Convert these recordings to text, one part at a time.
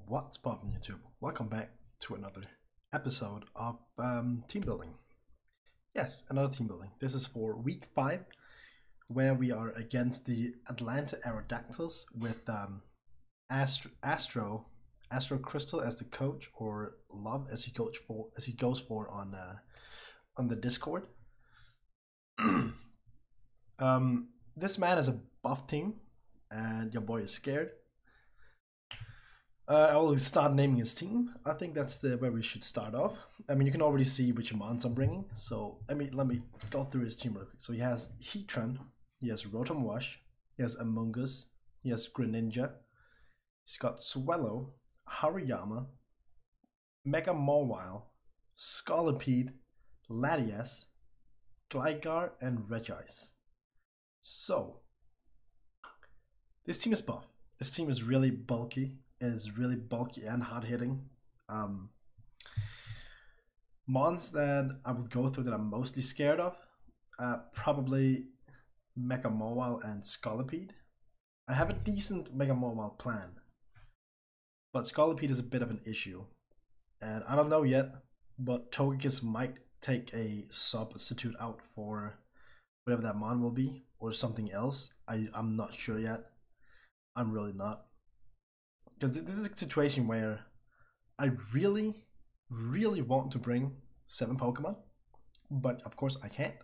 What's poppin' YouTube? Welcome back to another episode of team building. Yes, another team building. This is for week 5, where we are against the Atlanta Aerodactyls with Astro Crystal as the coach, or Love as he goes for on the Discord. This man is a buff team, and your boy is scared. I will start naming his team. I think that's where we should start off. I mean, you can already see which mons I'm bringing. So let me go through his team real quick. So he has Heatran, he has Rotom Wash, he has Among Us, he has Greninja, he's got Swellow, Hariyama, Mega Mawile, Scolipede, Latias, Gligar, and Regice. So this team is buff. This team is really bulky. Is really bulky and hard hitting. Mons that I would go through that I'm mostly scared of, probably Mega Mawile and Scolipede. I have a decent Mega Mawile plan, but Scolipede is a bit of an issue, and I don't know yet, but Togekiss might take a substitute out for whatever that mon will be, or something else. I'm not sure yet. I'm really not. Because this is a situation where I really want to bring 7 Pokemon, but of course I can't.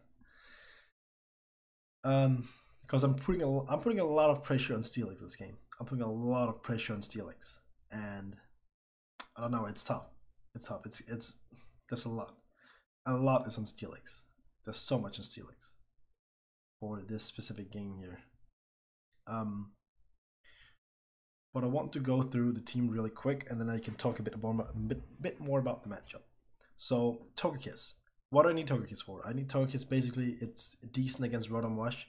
Because I'm putting a lot of pressure on Steelix this game. I'm putting a lot of pressure on Steelix, and I don't know. It's tough. It's tough. It's there's a lot. A lot is on Steelix. There's so much on Steelix for this specific game here. But I want to go through the team really quick, and then I can talk a bit more about the matchup. So Togekiss. What do I need Togekiss for? I need Togekiss, basically, it's decent against Rotom Wash.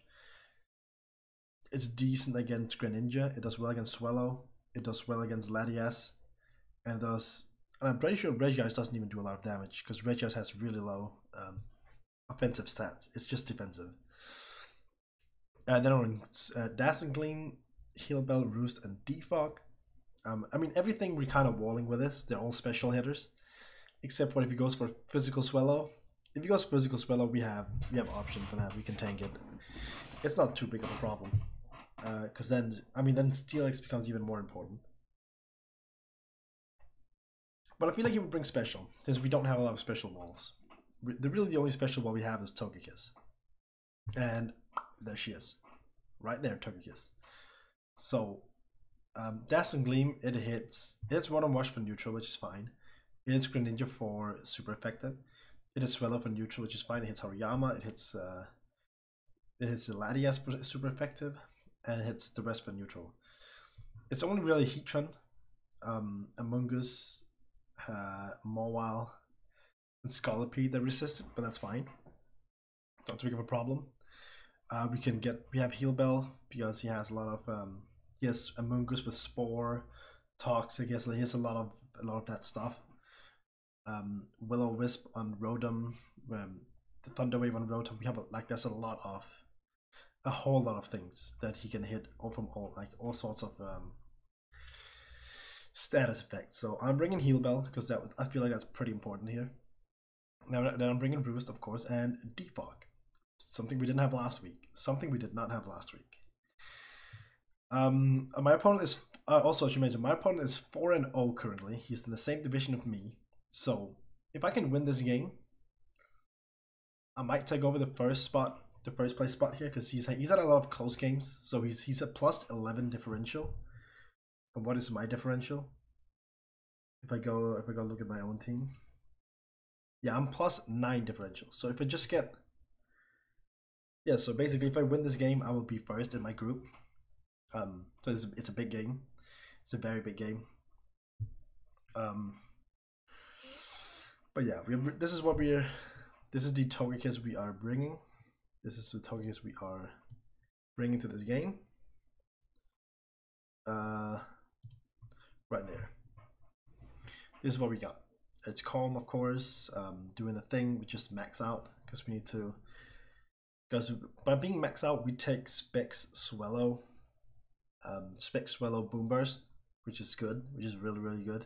It's decent against Greninja. It does well against Swellow. It does well against Latias. And I'm pretty sure Regice doesn't even do a lot of damage, because Regice has really low offensive stats. It's just defensive. And then on Dazzling Gleam, Heal Bell, Roost, and Defog. I mean, everything we're kind of walling with this. They're all special hitters, except for if he goes for Physical Swellow. If he goes Physical Swellow, we have option for that. We can tank it. It's not too big of a problem, because then Steelix becomes even more important. But I feel like he would bring special, since we don't have a lot of special balls. The only special ball we have is Togekiss, and there she is, right there, Togekiss. So, Dazzling Gleam, it hits Rotom Wash for neutral, which is fine. It hits Greninja for super effective. It hits Swellow for neutral, which is fine. It hits Hariyama. It hits the Latias for super effective, and it hits the rest for neutral. It's only really Heatran, Among Us, Mawile, and Scolipede that resist it, but that's fine. Not too big of a problem. We have Heal Bell because he has a lot of yes, Among Us with Spore, Toxic. Yes, he has a lot of that stuff. Will-O-Wisp on Rotom, the Thunder Wave on Rotom. We have there's a whole lot of things that he can hit from all sorts of status effects. So I'm bringing Heal Bell because I feel like that's pretty important here. Now then I'm bringing Roost, of course, and Defog. Something we didn't have last week. Something we did not have last week. My opponent is also, as you mentioned, my opponent is 4-0 currently. He's in the same division of me. So if I can win this game, I might take over the first place spot here, because he's had a lot of close games. So he's a plus 11 differential. And what is my differential? If I go look at my own team, yeah, I'm plus 9 differential. So if I just get so basically, if I win this game, I will be first in my group. So it's a big game. It's a very big game. But yeah, this is the Togekiss we are bringing. This is the Togekiss we are bringing to this game. Right there. This is what we got. It's Calm, of course. Doing the thing, we just max out because we need to. Because by being maxed out, we take Specs Swellow, Boom Burst, which is good, which is really, really good.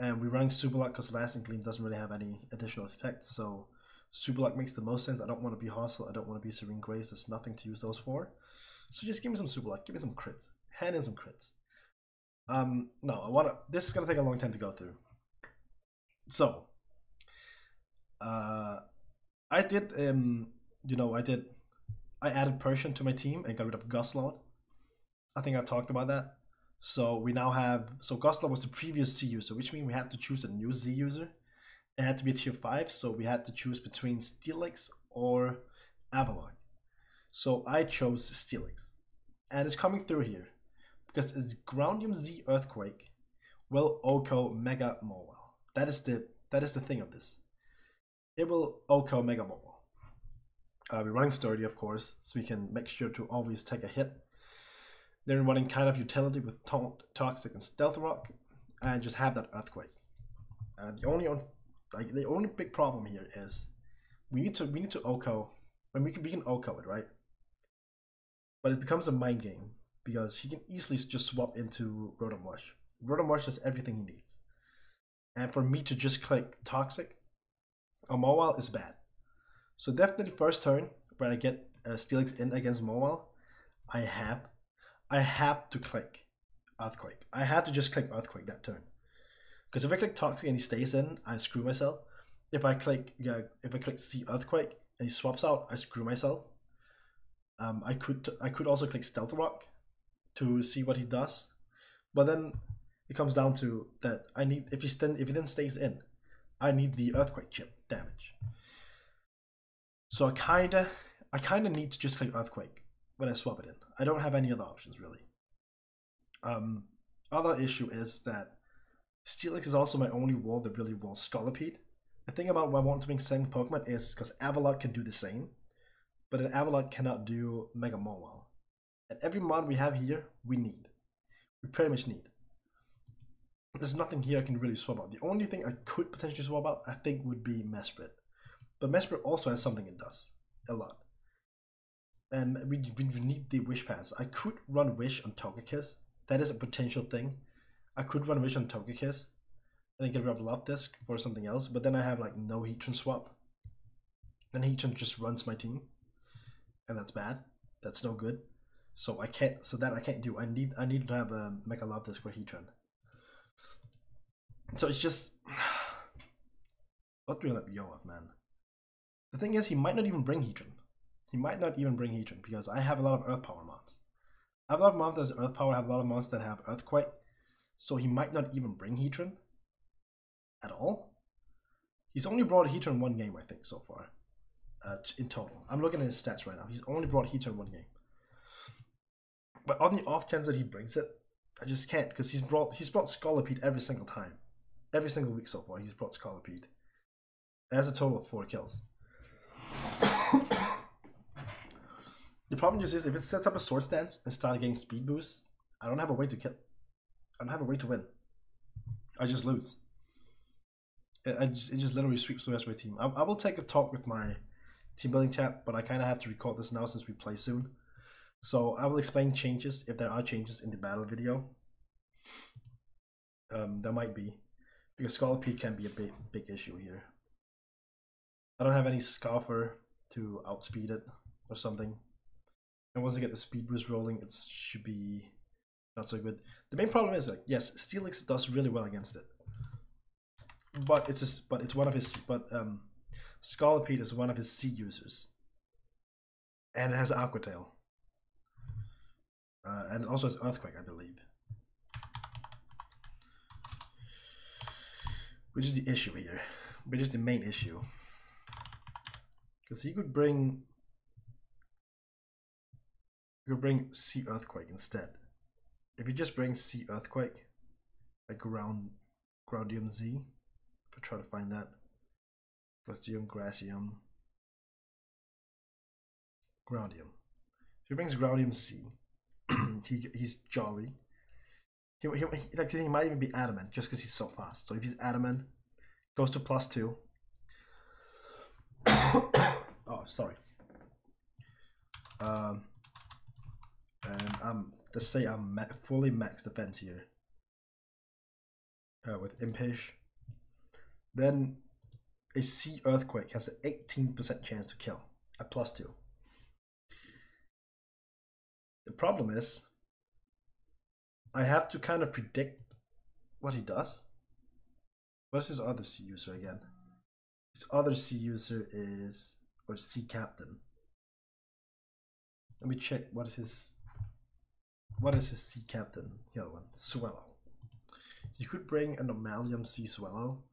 And we're running Super Luck because Lasting Gleam doesn't really have any additional effects, so Super Luck makes the most sense. I don't want to be Hostile, I don't want to be Serene Grace, there's nothing to use those for. So just give me some Super Luck, give me some crits, hand in some crits. No, this is gonna take a long time to go through. So, I did, I added Persian to my team and got rid of Guslord. I think I talked about that. So we now have, so Guslord was the previous C user, which means we had to choose a new Z user. It had to be a tier 5, so we had to choose between Steelix or Avalok. So I chose Steelix. And it's coming through here, because it's Groundium Z Earthquake will OHKO Mega Mawile. That is the thing of this. It will OHKO Mega Mawile. We're running Sturdy, of course, so we can make sure to always take a hit. Then we're running kind of utility with Taunt, Toxic, and Stealth Rock, and just have that Earthquake. The only big problem here is we need to OHKO, and we can OHKO it, right? But it becomes a mind game because he can easily just swap into Rotomush. Rotomush does everything he needs, and for me to just click Toxic or Mawile is bad. So definitely first turn where I get Steelix in against Mawile, I have to click Earthquake. I have to just click Earthquake that turn. Because if I click Toxic and he stays in, I screw myself. If I click C Earthquake and he swaps out, I screw myself. I could also click Stealth Rock to see what he does, but then it comes down to that I need, if he then stays in, I need the Earthquake chip damage. So I kinda need to just click Earthquake when I swap it in. I don't have any other options really. Other issue is that Steelix is also my only wall that really will Scolipede. The thing about why I want to bring 7 Pokemon is because Avalok can do the same, but an Avalok cannot do Mega Mawile. And every mod we have here, we pretty much need. There's nothing here I can really swap out. The only thing I could potentially swap out, I think, would be Mesprit. But Mesprit also has something it does a lot. And we need the Wish Pass. I could run Wish on Togekiss. That is a potential thing. I could run Wish on Togekiss and then get rid of Loptisk for something else, but then I have like no Heatran swap. Then Heatran just runs my team, and that's bad. That's no good. So I can't do. I need to have a Mega Loptisk for Heatran. So it's just what do we let go of, man? The thing is, he might not even bring Heatran. He might not even bring Heatran because I have a lot of Earth Power mods. I have a lot of mods that have Earth Power, I have a lot of mods that have Earthquake. So he might not even bring Heatran at all. He's only brought Heatran 1 game, I think, so far. In total. I'm looking at his stats right now. He's only brought Heatran 1 game. But on the off chance that he brings it, I just can't, because he's brought Scolipede every single time. Every single week so far, he's brought Scolipede. It has a total of 4 kills. The problem just is if it sets up a Sword Stance and starts getting speed boosts, I don't have a way to kill. I don't have a way to win. I just lose. It just literally sweeps the rest of my team. I will take a talk with my team building chat, but I kind of have to record this now since we play soon. So I will explain changes if there are changes in the battle video. There might be, because Scolipede can be a big issue here. I don't have any Scoffer to outspeed it or something. And once I get the speed boost rolling, it should be not so good. The main problem is, like, yes, Steelix does really well against it, but Scolipede is one of his C users, and it has Aqua Tail, and it also has Earthquake, I believe, which is the issue here, which is the main issue, because he could bring C Earthquake instead. If you just bring C Earthquake, like Groundium Z, if I try to find that, Glastium, Grassium, Groundium. If he brings Groundium C, he's jolly. He might even be Adamant just because he's so fast. So if he's Adamant, goes to +2. Oh, sorry. And I'm let's say I'm fully max defense here with Impish. Then a Sea Earthquake has an 18% chance to kill at +2. The problem is I have to kind of predict what he does. What is his other sea user again? His other sea user is, or Sea Captain. Let me check what is his Sea Captain? The other one, Swallow. You could bring an Normalium Sea Swallow,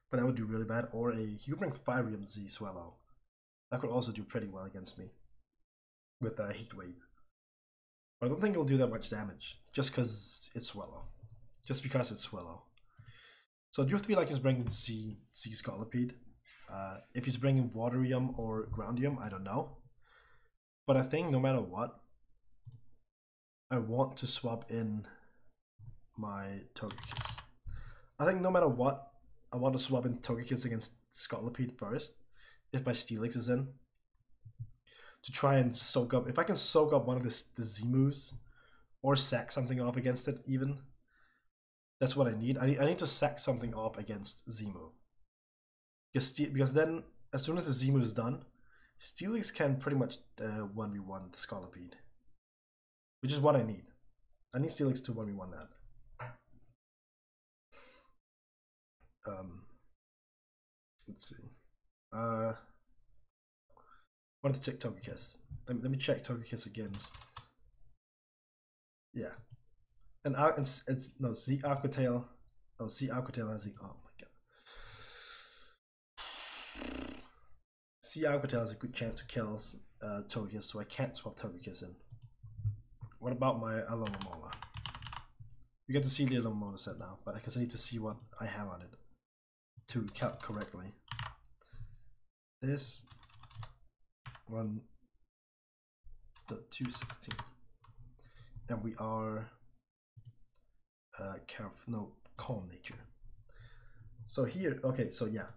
but that would do really bad. Or you could bring Firium Sea Swallow. That could also do pretty well against me with a Heat Wave. But I don't think it'll do that much damage, just because it's Swallow. Just because it's Swallow. So I do feel like he's bringing Sea Scolipede. If he's bringing Waterium or Groundium, I don't know. But I think no matter what, I want to swap in my Togekiss. I think no matter what, I want to swap in Togekiss against Scolipede first, if my Steelix is in. To try and soak up, if I can soak up one of the Z moves, or sack something off against it even, that's what I need. I need to sack something off against Z move. Because then, as soon as the Z move is done, Steelix can pretty much 1v1 the Scolipede. Which is what I need. I need Steelix to 1v1 that. Let's see. I wanted to check Togekiss. Let me check Togekiss against. Yeah. And it's no Sea Aquatail. Oh, Sea Aquatail has the. Oh my god. Sea Aquatail has a good chance to kill Togekiss, so I can't swap Togekiss in. What about my Alomomola? You get to see the Alomomola set now, but I guess I need to see what I have on it to count correctly. This one, the 216, and we are calm nature. So here, okay, so yeah,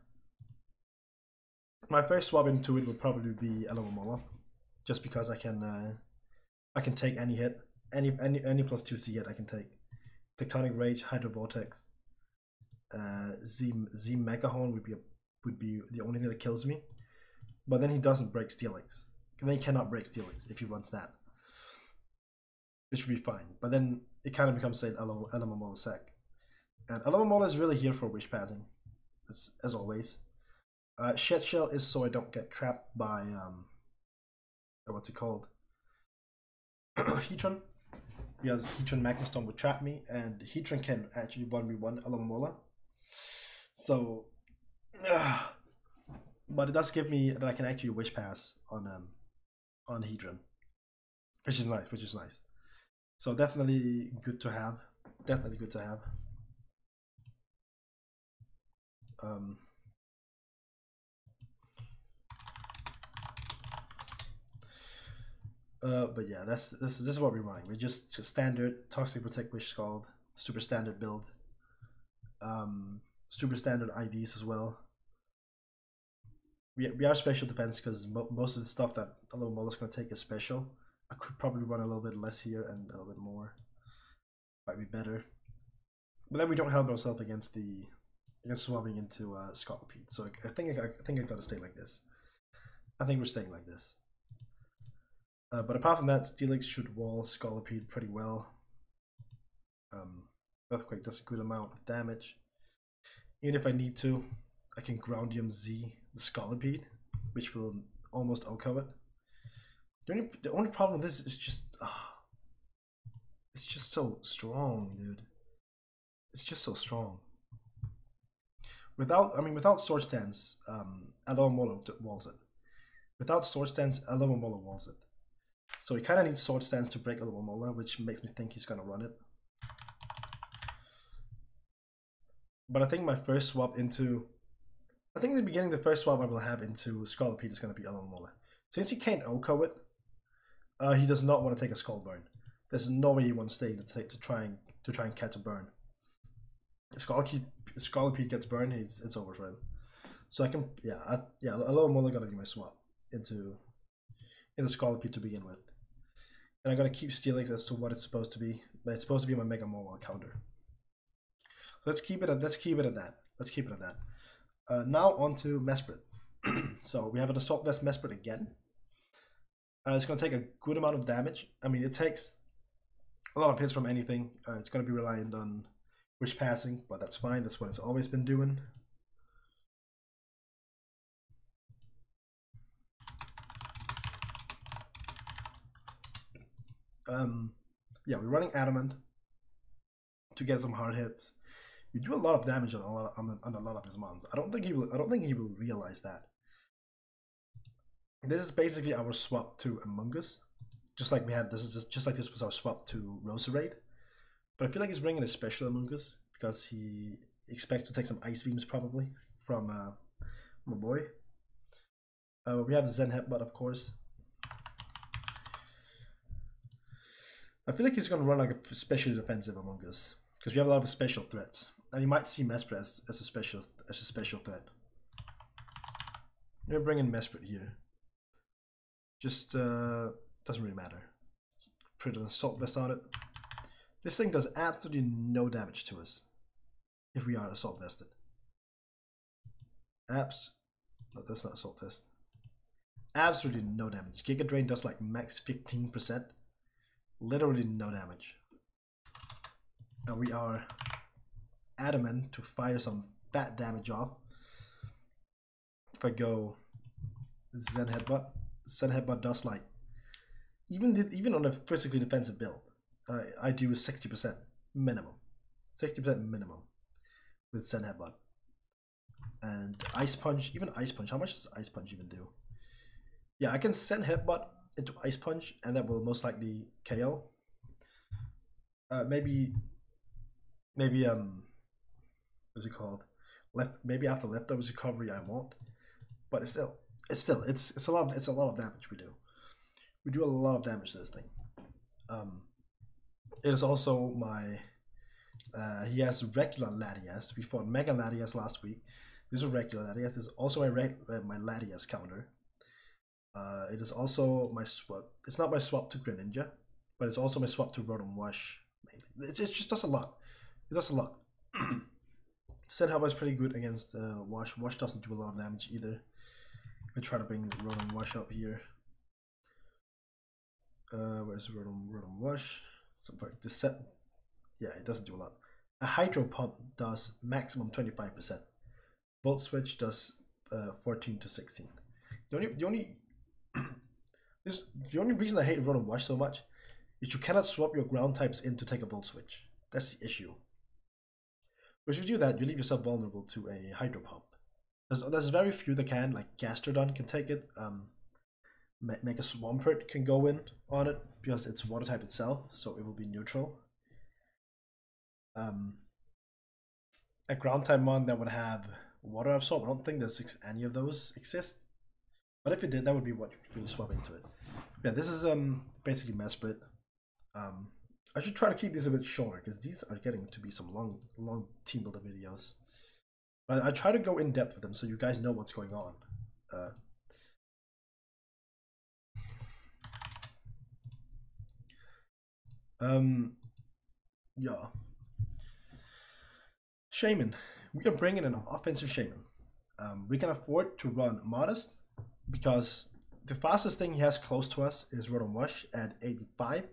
my first swap into it would probably be Alomomola, just because I can take any hit, any +2C hit I can take. Tectonic Rage, Hydro Vortex, Z Megahorn would be the only thing that kills me. But then he doesn't break Steelix. And then he cannot break Steelix if he runs that. Which would be fine. But then it kind of becomes an Alomomola sec. And Alomomola is really here for Wish Passing, as always. Shed Shell is so I don't get trapped by what's it called? Heatran. Because Heatran Magma Storm would trap me, and Heatran can actually 1v1 Alomomola. So but it does give me that I can actually Wish Pass on Heatran. Which is nice. So definitely good to have. Definitely good to have. But yeah, this is what we're running. We just standard Toxic Protect Wish Scald, super standard build, super standard IVs as well. We are special defense because most of the stuff that Alomomola is going to take is special. I could probably run a little bit less here and a little bit more. Might be better. But then we don't help ourselves against swapping into Scolipede. So I think I gotta stay like this. I think we're staying like this. But apart from that, Steelix should wall Scolipede pretty well. Earthquake does a good amount of damage. Even if I need to, I can Groundium Z the Scolipede, which will almost OHKO it. The only problem with this is just it's just so strong, dude. It's just so strong. Without Sword Stance, Alomomola walls it. Without Sword Stance, Alomomola walls it. So he kind of needs Sword Stance to break Alomomola, which makes me think he's gonna run it. But I think my first swap into, I think in the beginning the first swap I will have into Scolipede is gonna be Alomomola. Since he can't OHKO it, he does not want to take a Skull Burn. There's no way he wants to stay to try and catch a burn. If Scolipede gets burned, it's over for him. So I can Alomomola gonna be my swap into Scolipede to begin with. And I'm gonna keep stealing as to what it's supposed to be. But it's supposed to be my Mega Mobile counter. Let's keep it at that. Let's keep it at that. Now on to Mesprit. So we have an Assault Vest Mesprit again. It's gonna take a good amount of damage. I mean, it takes a lot of hits from anything. It's gonna be reliant on wish passing, but that's fine. That's what it's always been doing. Yeah, we're running Adamant to get some hard hits. We do a lot of damage on a lot of his mons. I don't think he will realize that. This is basically our swap to Among Us, just like we had. This is just like this was our swap to Roserade. But I feel like he's bringing a special Among Us because he expects to take some ice beams probably from my boy. We have Zen Headbutt, of course. I feel like he's going to run like a specially defensive Among Us because we have a lot of special threats, and you might see Mesprit as a special threat. We're bringing Mesprit here. Just doesn't really matter. Put an Assault Vest on it. This thing does absolutely no damage to us if we are Assault Vested. No, that's not Assault Vest. Absolutely no damage. Giga Drain does like max 15%. Literally no damage. And we are adamant to fire some bad damage off. If I go Zen Headbutt does like even on a physically defensive build, I do 60% minimum. 60% minimum with Zen Headbutt. And Ice Punch, even Ice Punch, how much does Ice Punch even do? Yeah, I can send Headbutt into Ice Punch and that will most likely KO. Maybe what's it called? Maybe after Leftovers Recovery I won't. But it's a lot of damage we do. We do a lot of damage to this thing. It is also my he has regular Latias. We fought Mega Latias last week. This is a regular Latias. This is also my Latias counter. It is also my swap. It's not my swap to Greninja, but it's also my swap to Rotom Wash. It just does a lot. It does a lot. Zen Headbutt is pretty good against Wash. Wash doesn't do a lot of damage either. We try to bring Rotom Wash up here. Where's Rotom Wash? Something like this set. Yeah, it doesn't do a lot. A Hydro Pump does maximum 25%. Volt Switch does 14 to 16. The only reason I hate Rotom Wash so much is you cannot swap your ground types in to take a Volt Switch. That's the issue. But if you do that, you leave yourself vulnerable to a Hydro Pump. There's very few that can, like Gastrodon can take it. Mega Swampert can go in on it because it's water type itself, so it will be neutral. A ground type mon that would have water absorb, I don't think there's any of those exist. But if it did, that would be what you would swap into it. Yeah, this is basically Mesprit. I should try to keep these a bit shorter because these are getting to be some long team builder videos. But I try to go in depth with them so you guys know what's going on. Yeah. Shaman. We are bringing an offensive Shaman. We can afford to run Modest because the fastest thing he has close to us is Rotom Wash at 85.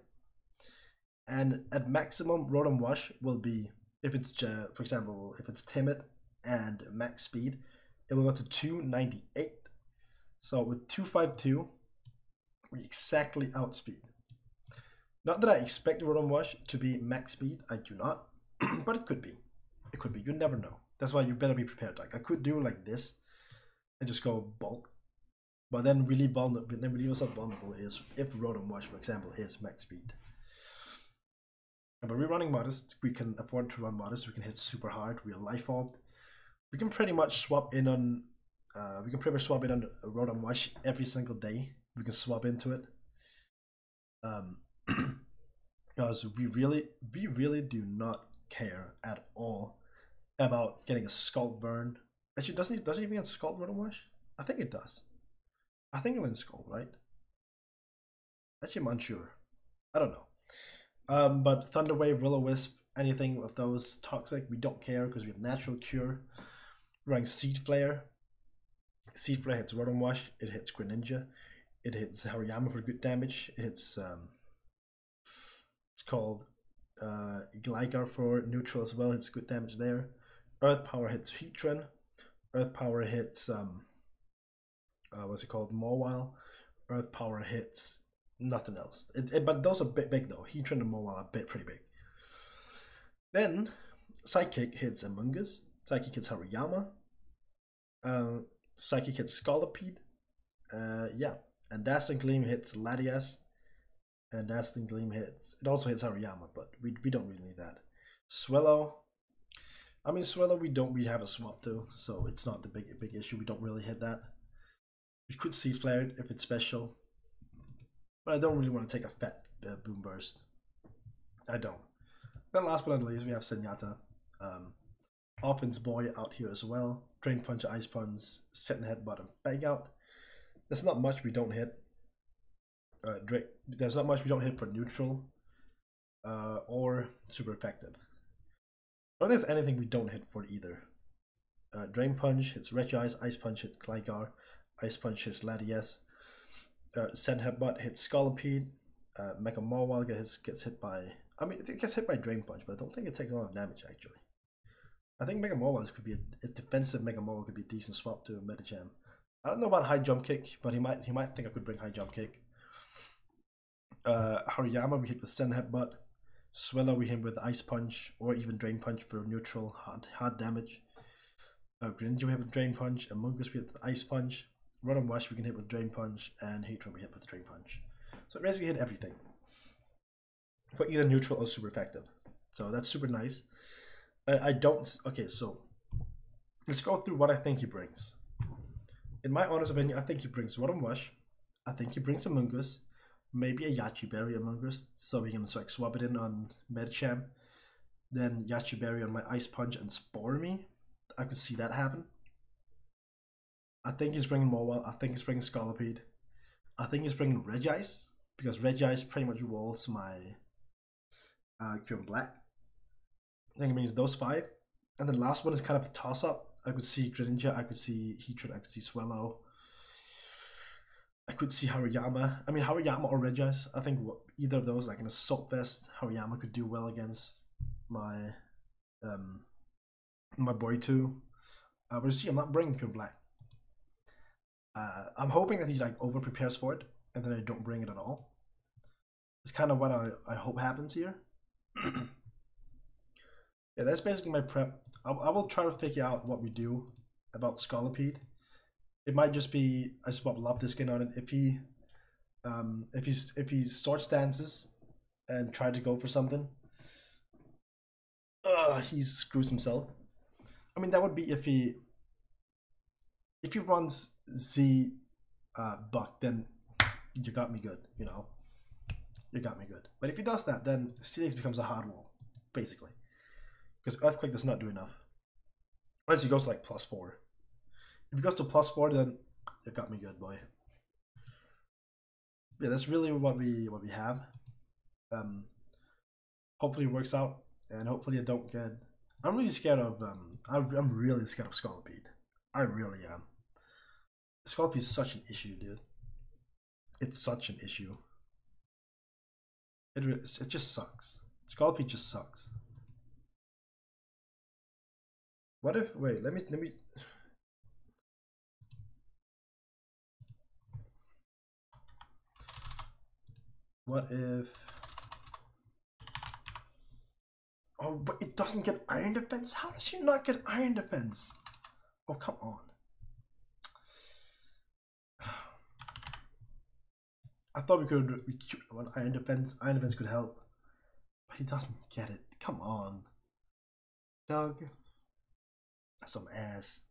And at maximum, Rotom Wash will be, if it's, for example, if it's Timid and max speed, it will go to 298. So with 252, we exactly outspeed. Not that I expect Rotom Wash to be max speed, I do not, but it could be. It could be, you never know. That's why you better be prepared. Like I could do like this and just go bulk. But then really vulnerable, then we leave yourself vulnerable is if Rotom Wash, for example, is max speed. But we're running Modest, we can afford to run Modest, we can hit super hard, we are life orbed. We can pretty much swap in on Rotom Wash every single day. We can swap into it. Because we really do not care at all about getting a Scald Burn. Actually, doesn't it even get Scald Rotom Wash? I think it does. I think it went Scald, right? Actually, I'm unsure. I don't know. But Thunder Wave, Will-O-Wisp, anything of those toxic, we don't care because we have Natural Cure. We're running Seed Flare. Seed Flare hits Rotom Wash, it hits Greninja, it hits Hariyama for good damage, it hits it's called Gligar for neutral as well, it's good damage there. Earth Power hits Heatran, Earth Power hits what's it called, Mawile. Earth Power hits nothing else. But those are a bit big though. Heatran and Mawile are pretty big. Then Psychic hits Amoonguss, Psychic hits Hariyama, Psychic hits Scolipede, yeah, and Dazzling Gleam hits Latias, and Dazzling Gleam hits, it also hits Hariyama, but we don't really need that. Swellow, I mean Swellow we have a swap to, so it's not the big issue, we don't really hit that. We could see Flare it if it's special, but I don't really want to take a fat Boom Burst. I don't. Then last but not least, we have Zenyatta. Offense Boy out here as well. Drain Punch, Ice Punch, Set and Headbutt, and Bang Out. There's not much we don't hit. There's not much we don't hit for neutral or super effective. I don't think there's anything we don't hit for either. Drain Punch hits Regice, Ice Punch hits Gligar, Ice Punch hits Latias, Set and Headbutt hits Scolipede, Mega Mawile gets hit by, I mean it gets hit by Drain Punch, but I don't think it takes a lot of damage actually. I think Mega Mawile could be a defensive Mega Mawile could be a decent swap to Medicham. I don't know about High Jump Kick, but he might think I could bring High Jump Kick. Hariyama we hit with Sen Headbutt. Swellow we hit with Ice Punch or even Drain Punch for neutral hard damage. Greninja we hit with Drain Punch, Amoonguss we hit with Ice Punch. Rotom Wash we can hit with Drain Punch, and Heatran we hit with Drain Punch. So it basically hit everything. But either neutral or super effective. So that's super nice. I don't. Okay, so let's go through what I think he brings. In my honest opinion, I think he brings Rotom Wash. I think he brings Amoonguss, maybe a Yachi Berry Amoonguss, so we can like swap it in on Medicham. Then Yachi Berry on my Ice Punch and Spore Me. I could see that happen. I think he's bringing Mawile. I think he's bringing Scolipede. I think he's bringing Regice because Regice pretty much walls my Cure Black. I think it means those 5. And the last one is kind of a toss-up. I could see Greninja, I could see Heatran, I could see Swellow. I could see Hariyama. I mean, Hariyama or Regice. I think either of those, like in Assault Vest, Hariyama could do well against my my boy too. But you see, I'm not bringing Cure Black. I'm hoping that he like over prepares for it, and then I don't bring it at all. It's kind of what I hope happens here. Yeah, that's basically my prep. I will try to figure out what we do about Scolipede. It might just be I swap Loptiskin on it if he short stances and try to go for something. He screws himself. I mean that would be if he runs Z Buck, then you got me good, you know. You got me good. But if he does that, then Steelix becomes a hard wall, basically. Because Earthquake does not do enough. Unless he goes to like +4. If he goes to +4, then you got me good, boy. Yeah, that's really what we have. Hopefully it works out, and hopefully I don't get. I'm really scared of. I'm really scared of Scolipede. I really am. Scolipede is such an issue, dude. It's such an issue. It just sucks. Scolipede just sucks. What if? Wait, let me. What if? Oh, but it doesn't get Iron Defense? How does she not get Iron Defense? Oh, come on. I thought we could one Iron Defense. Iron Defense could help. But he doesn't get it. Come on. Doug. That's some ass.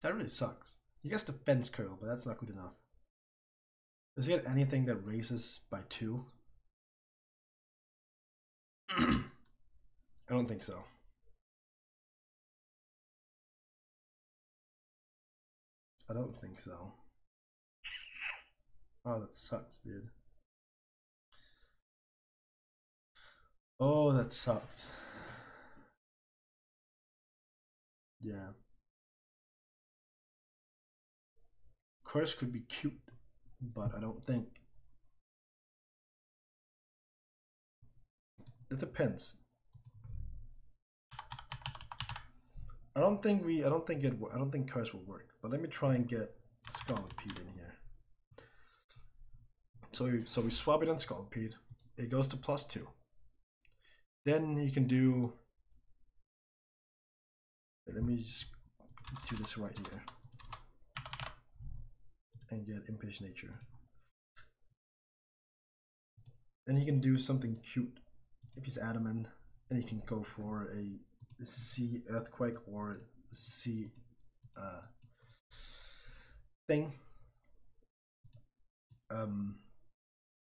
That really sucks. He gets Defense Curl, but that's not good enough. Does he get anything that raises by 2? I don't think so. I don't think so. Oh, that sucks, dude. Oh, that sucks. Yeah. Curse could be cute, but I don't think. It depends. I don't think curse will work. But let me try and get Scolipede in here. So we swap it on Scolipede. It goes to +2. Then you can do. Let me just do this right here and get Impatient Nature. Then you can do something cute if he's adamant, and you can go for a C Earthquake or C thing.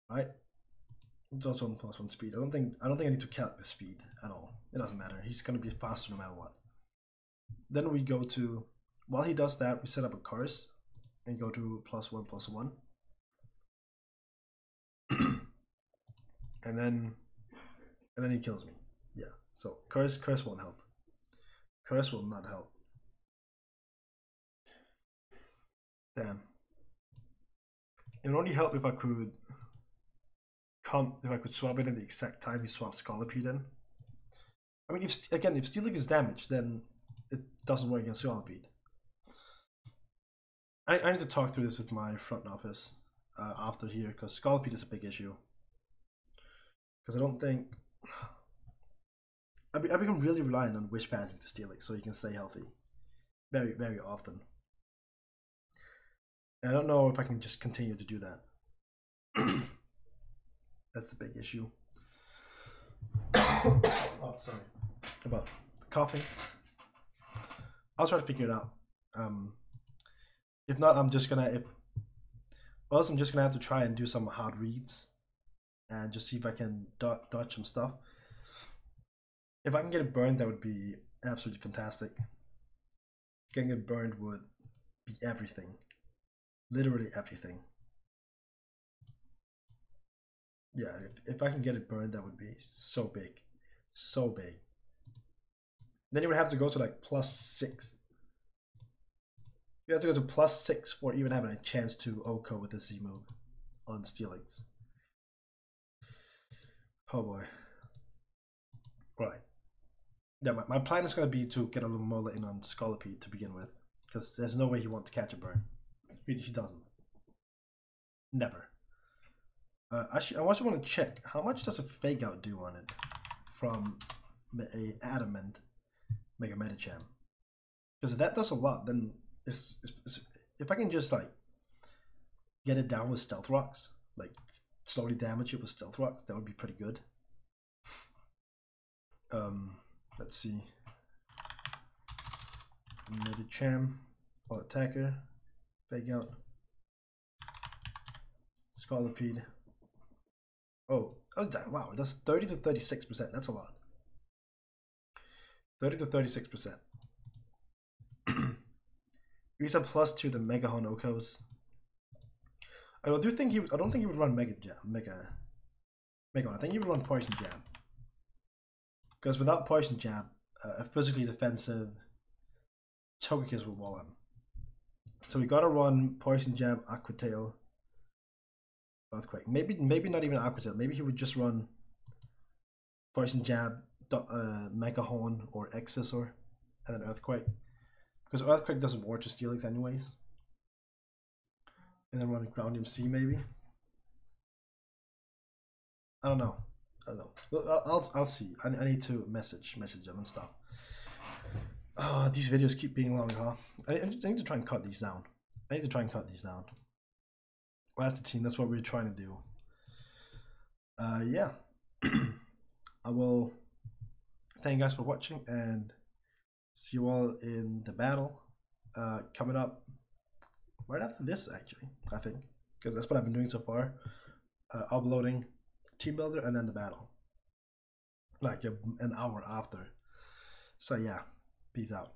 Right. It's also on +1 speed. I don't think I need to calc the speed at all. It doesn't matter. He's gonna be faster no matter what. Then we go to, while he does that, we set up a curse and go to +1/+1. and then he kills me. Yeah. So curse won't help. Curse will not help. Damn. It would only help if I could swap it at the exact time he swaps Scolipede in. I mean, if Steelix is damaged, then it doesn't work against Scolipede. I need to talk through this with my front office after here, because Scolipede is a big issue. Because I don't think I become really reliant on wish passing to Steelix so he can stay healthy, very very often. And I don't know if I can just continue to do that. That's the big issue. Oh, sorry about the coughing. I'll try to figure it out. If not, I'm just gonna have to try and do some hard reads and just see if I can dodge some stuff. If I can get it burned, that would be absolutely fantastic. Getting it burned would be everything, literally everything. Yeah, if I can get it burned, that would be so big, so big. Then you would have to go to like +6. You have to go to +6 for even having a chance to OHKO with the Z move on Steelix. Oh boy. Right. Yeah, my plan is going to be to get a little more in on Scolipede to begin with, because there's no way he wants to catch a burn. He doesn't. Never. Actually, I also want to check how much does a fake out do on it from a adamant Mega Medicham. Because if that does a lot, then if I can just like get it down with Stealth Rocks, like slowly damage it with Stealth Rocks, that would be pretty good. Let's see. Medicham, all attacker, fake out, Scolipede. Oh, wow, it does 30 to 36%. That's a lot. 30 to 36%. He's a +2 the Megahorn OHKOs. I don't think he would run Mega. I think he would run Poison Jab. Because without Poison Jab, a physically defensive Togekiss will wall him. So we gotta run Poison Jab, Aqua Tail, Earthquake. Maybe not even Aqua Tail. Maybe he would just run Poison Jab, Megahorn, or Excisor, and then Earthquake. Because Earthquake doesn't work to Steelix anyways. And then run Ground MC maybe. I don't know. Well, I'll see. I need to message them and stuff. These videos keep being long, huh? I need to try and cut these down. Well, that's the team. That's what we're trying to do. Yeah. I will thank you guys for watching and see you all in the battle coming up right after this, actually, I think, because that's what I've been doing so far, uploading Teambuilder and then the battle, like an hour after. So yeah, peace out.